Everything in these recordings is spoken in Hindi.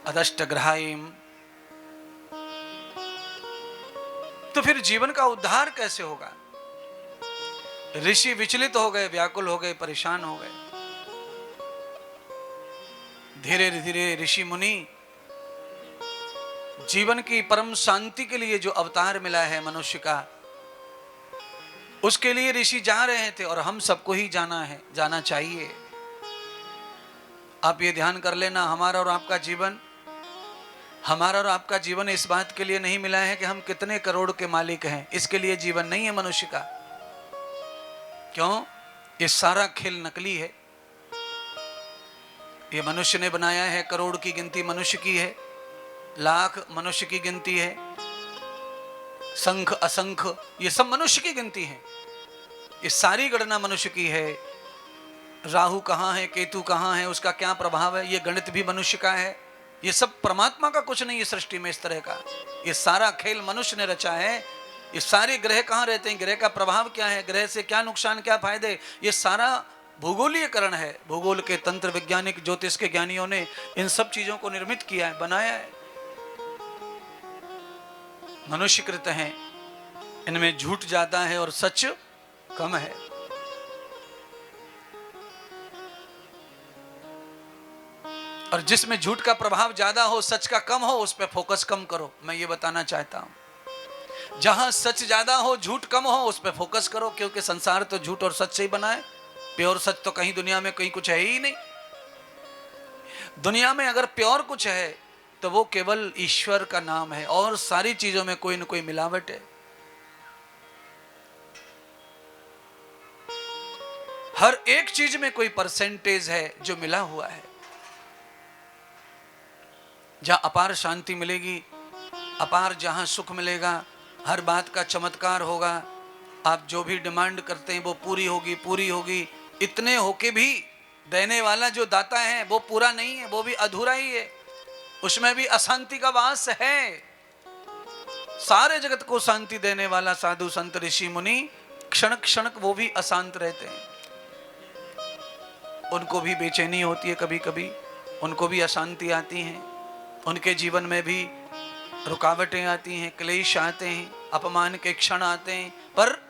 अदष्टग्रहायिम। तो फिर जीवन का उद्धार कैसे होगा? ऋषि विचलित हो गए, व्याकुल हो गए, परेशान हो गए। धीरे धीरे ऋषि मुनि जीवन की परम शांति के लिए जो अवतार मिला है मनुष्य का, उसके लिए ऋषि जा रहे थे और हम सबको ही जाना है, जाना चाहिए। आप ये ध्यान कर लेना, हमारा और आपका जीवन इस बात के लिए नहीं मिला है कि हम कितने करोड़ के मालिक हैं। इसके लिए जीवन नहीं है मनुष्य का। क्यों? ये सारा खेल नकली है। ये मनुष्य ने बनाया है। करोड़ की गिनती मनुष्य की है, लाख मनुष्य की गिनती है, संख असंख ये सब मनुष्य की गिनती है। ये सारी गणना मनुष्य की है। राहु कहाँ है, केतु कहाँ है, उसका क्या प्रभाव है, ये गणित भी मनुष्य का है। ये सब परमात्मा का कुछ नहीं है सृष्टि में इस तरह का। ये सारा खेल मनुष्य ने रचा है। ये सारे ग्रह कहाँ रहते हैं, ग्रह का प्रभाव क्या है, ग्रह से क्या नुकसान क्या फायदे, ये सारा भूगोलीयकरण है। भूगोल के तंत्र वैज्ञानिक ज्योतिष के ज्ञानियों ने इन सब चीजों को निर्मित किया है, बनाया है। मनुष्यकृत हैं, इनमें झूठ ज्यादा है और सच कम है। और जिसमें झूठ का प्रभाव ज्यादा हो, सच का कम हो, उस पर फोकस कम करो। मैं ये बताना चाहता हूं, जहां सच ज्यादा हो झूठ कम हो, उस पर फोकस करो। क्योंकि संसार तो झूठ और सच से ही बना है। प्योर सच तो कहीं दुनिया में कहीं कुछ है ही नहीं। दुनिया में अगर प्योर कुछ है तो वो केवल ईश्वर का नाम है, और सारी चीजों में कोई न कोई मिलावट है। हर एक चीज में कोई परसेंटेज है जो मिला हुआ है। जहां अपार शांति मिलेगी, अपार जहां सुख मिलेगा, हर बात का चमत्कार होगा। आप जो भी डिमांड करते हैं वो पूरी होगी, पूरी होगी। इतने होके भी देने वाला जो दाता है वो पूरा नहीं है, वो भी अधूरा ही है। उसमें भी अशांति का वास है। सारे जगत को शांति देने वाला साधु संत ऋषि मुनि क्षण क्षण वो भी अशांत रहते हैं। उनको भी बेचैनी होती है, कभी कभी उनको भी अशांति आती है। उनके जीवन में भी रुकावटें आती हैं, क्लेश आते हैं, अपमान के क्षण आते हैं, पर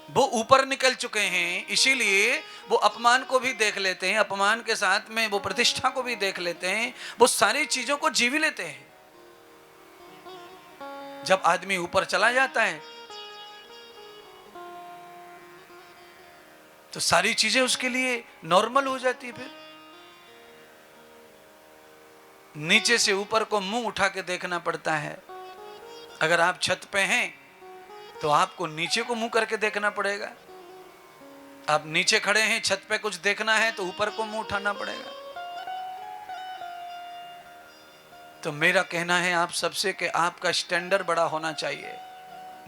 वो ऊपर निकल चुके हैं। इसीलिए वो अपमान को भी देख लेते हैं, अपमान के साथ में वो प्रतिष्ठा को भी देख लेते हैं। वो सारी चीजों को जीव लेते हैं। जब आदमी ऊपर चला जाता है तो सारी चीजें उसके लिए नॉर्मल हो जाती है। फिर नीचे से ऊपर को मुंह उठा के देखना पड़ता है। अगर आप छत पे हैं तो आपको नीचे को मुंह करके देखना पड़ेगा। आप नीचे खड़े हैं, छत पे कुछ देखना है तो ऊपर को मुंह उठाना पड़ेगा। तो मेरा कहना है आप सबसे कि आपका स्टैंडर्ड बड़ा होना चाहिए,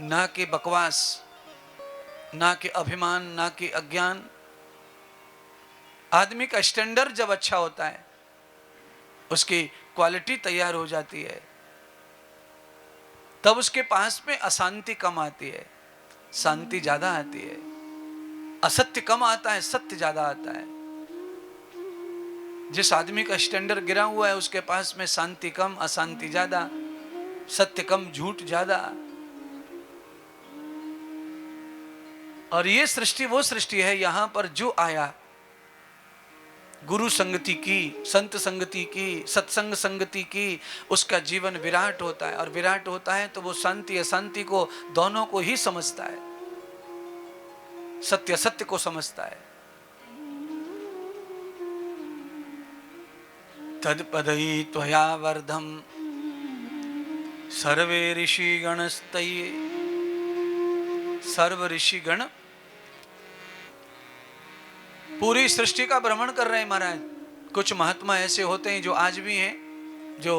ना कि बकवास, ना कि अभिमान, ना कि अज्ञान। आदमी का स्टैंडर्ड जब अच्छा होता है, उसकी क्वालिटी तैयार हो जाती है, तब उसके पास में अशांति कम आती है, शांति ज्यादा आती है। असत्य कम आता है, सत्य ज्यादा आता है। जिस आदमी का स्टैंडर्ड गिरा हुआ है उसके पास में शांति कम, अशांति ज्यादा, सत्य कम, झूठ ज्यादा। और ये सृष्टि वो सृष्टि है, यहां पर जो आया गुरु संगति की, संत संगति की, सत्संग संगति की, उसका जीवन विराट होता है। और विराट होता है तो वो शांति अशांति को दोनों को ही समझता है, सत्य सत्य को समझता है। तत्पदई त्वया वर्धम सर्वे ऋषिगणस्तये। सर्व ऋषिगण पूरी सृष्टि का भ्रमण कर रहे हैं महाराज। कुछ महात्मा ऐसे होते हैं जो आज भी हैं, जो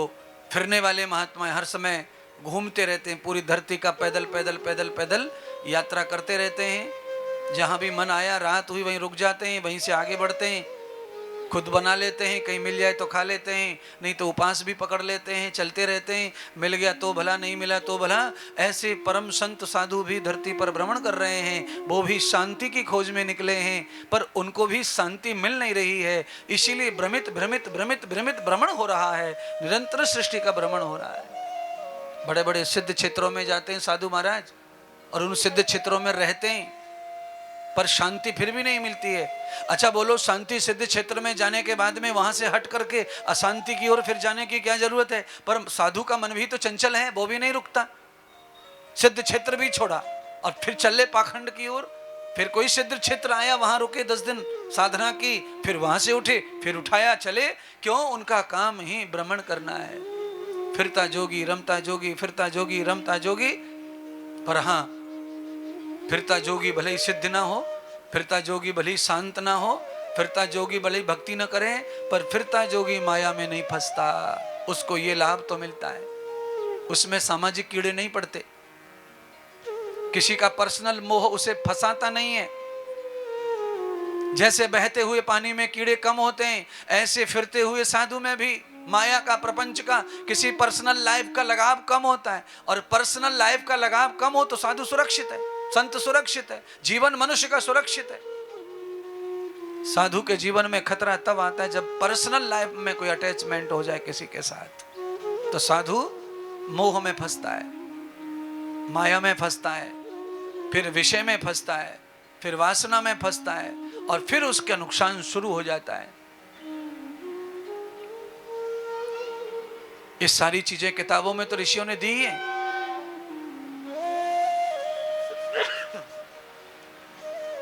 फिरने वाले महात्मा हैं, हर समय घूमते रहते हैं पूरी धरती का, पैदल पैदल पैदल पैदल यात्रा करते रहते हैं। जहां भी मन आया, रात हुई, वहीं रुक जाते हैं, वहीं से आगे बढ़ते हैं। खुद बना लेते हैं, कहीं मिल जाए तो खा लेते हैं, नहीं तो उपास भी पकड़ लेते हैं, चलते रहते हैं, मिल गया तो भला, नहीं मिला तो भला। ऐसे परम संत साधु भी धरती पर भ्रमण कर रहे हैं, वो भी शांति की खोज में निकले हैं, पर उनको भी शांति मिल नहीं रही है। इसीलिए भ्रमित भ्रमित भ्रमित भ्रमित भ्रमण हो रहा है, निरंतर सृष्टि का भ्रमण हो रहा है। बड़े बड़े सिद्ध क्षेत्रों में जाते हैं साधु महाराज, और उन सिद्ध क्षेत्रों में रहते हैं, पर शांति फिर भी नहीं मिलती है। अच्छा बोलो, शांति सिद्ध क्षेत्र में जाने के बाद में वहां से हट करके अशांति की ओर फिर जाने की क्या जरूरत है? पर साधु का मन भी तो चंचल है, वो भी नहीं रुकता। सिद्ध क्षेत्र भी छोड़ा और फिर चले पाखंड की ओर। फिर कोई सिद्ध क्षेत्र आया, वहां रुके 10 दिन, साधना की, फिर वहां से उठे, फिर उठाया चले। क्यों? उनका काम ही भ्रमण करना है। फिरता जोगी रमता जोगी, फिरता जोगी रमता जोगी। पर हाँ, फिरता जोगी भले ही सिद्ध ना हो, फिरता जोगी भले ही शांत ना हो, फिरता जोगी भले ही भक्ति न करे, पर फिरता जोगी माया में नहीं फंसता। उसको ये लाभ तो मिलता है, उसमें सामाजिक कीड़े नहीं पड़ते, किसी का पर्सनल मोह उसे फंसाता नहीं है। जैसे बहते हुए पानी में कीड़े कम होते हैं, ऐसे फिरते हुए साधु में भी माया का, प्रपंच का, किसी पर्सनल लाइफ का लगाव कम होता है। और पर्सनल लाइफ का लगाव कम हो तो साधु सुरक्षित है, संत सुरक्षित है, जीवन मनुष्य का सुरक्षित है। साधु के जीवन में खतरा तब आता है जब पर्सनल लाइफ में कोई अटैचमेंट हो जाए किसी के साथ, तो साधु मोह में फंसता है, माया में फंसता है, फिर विषय में फंसता है, फिर वासना में फंसता है, और फिर उसका नुकसान शुरू हो जाता है। ये सारी चीजें किताबों में तो ऋषियों ने दी है।